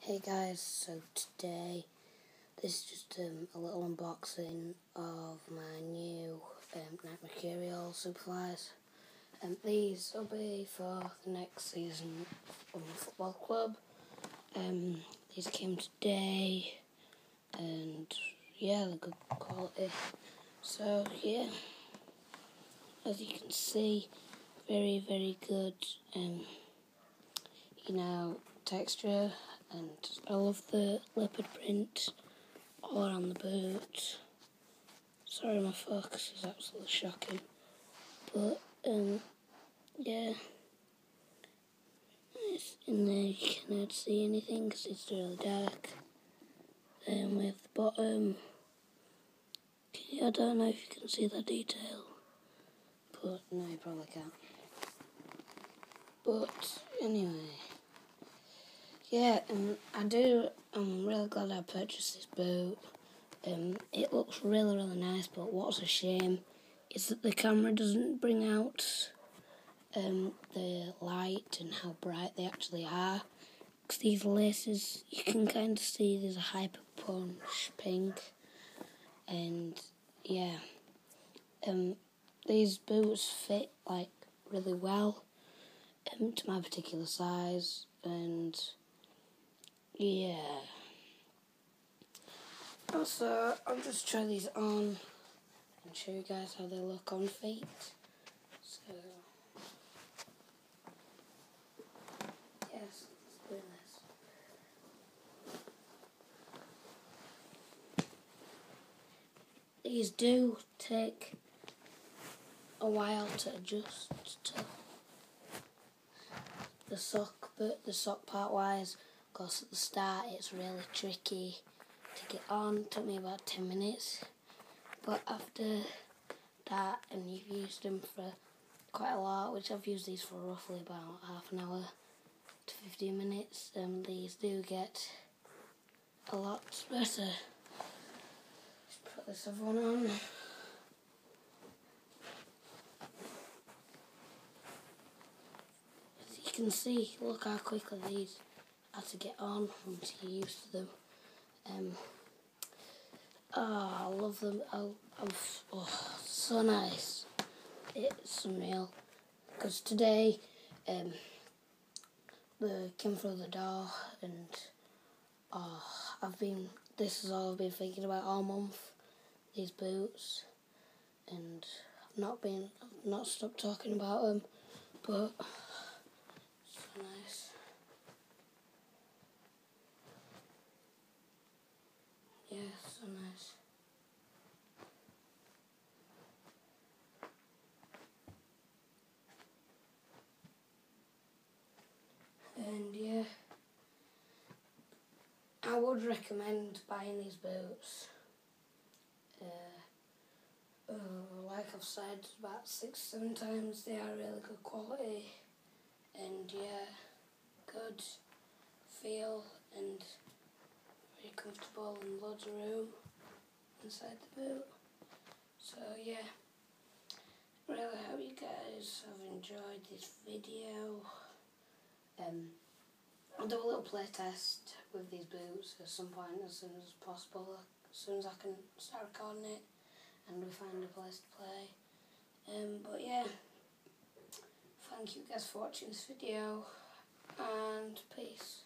Hey guys, so today this is just a little unboxing of my new Mercurial Superflies. These will be for the next season of my football club. These came today and yeah, they're good quality. So yeah, as you can see, very good texture, and I love the leopard print all around the boot. Sorry, my focus is absolutely shocking, but yeah, it's in there you cannot see anything because it's really dark. With the bottom, I don't know if you can see the detail, but no, you probably can't. But anyway, yeah, I'm really glad I purchased this boot. It looks really nice, but what's a shame is that the camera doesn't bring out the light and how bright they actually are. Because these laces, you can kind of see there's a hyper punch pink, and yeah, these boots fit like really well to my particular size, and yeah. Also, I'll just try these on and show you guys how they look on feet. So, yes, let's do this. These do take a while to adjust to the sock, but the sock part wise, because at the start it's really tricky to get on. It took me about 10 minutes, but after that, and you've used them for quite a lot, which I've used these for roughly about half an hour to 15 minutes, these do get a lot better. Just put this other one on. As you can see, look how quickly these are to get on once you're used to them. I love them. So nice. It's unreal. Because today, they came through the door, and this is all I've been thinking about all month. These boots, and I've not stopped talking about them. But so nice. Yeah, so nice. And yeah, I would recommend buying these boots. Like I've said about 6-7 times, they are really good quality. And yeah, good feel and very comfortable and loads of room inside the boot. So yeah, really hope you guys have enjoyed this video. I'll do a little play test with these boots at some point as soon as possible, as soon as I can start recording it and we find a place to play. But yeah, thank you guys for watching this video, and peace.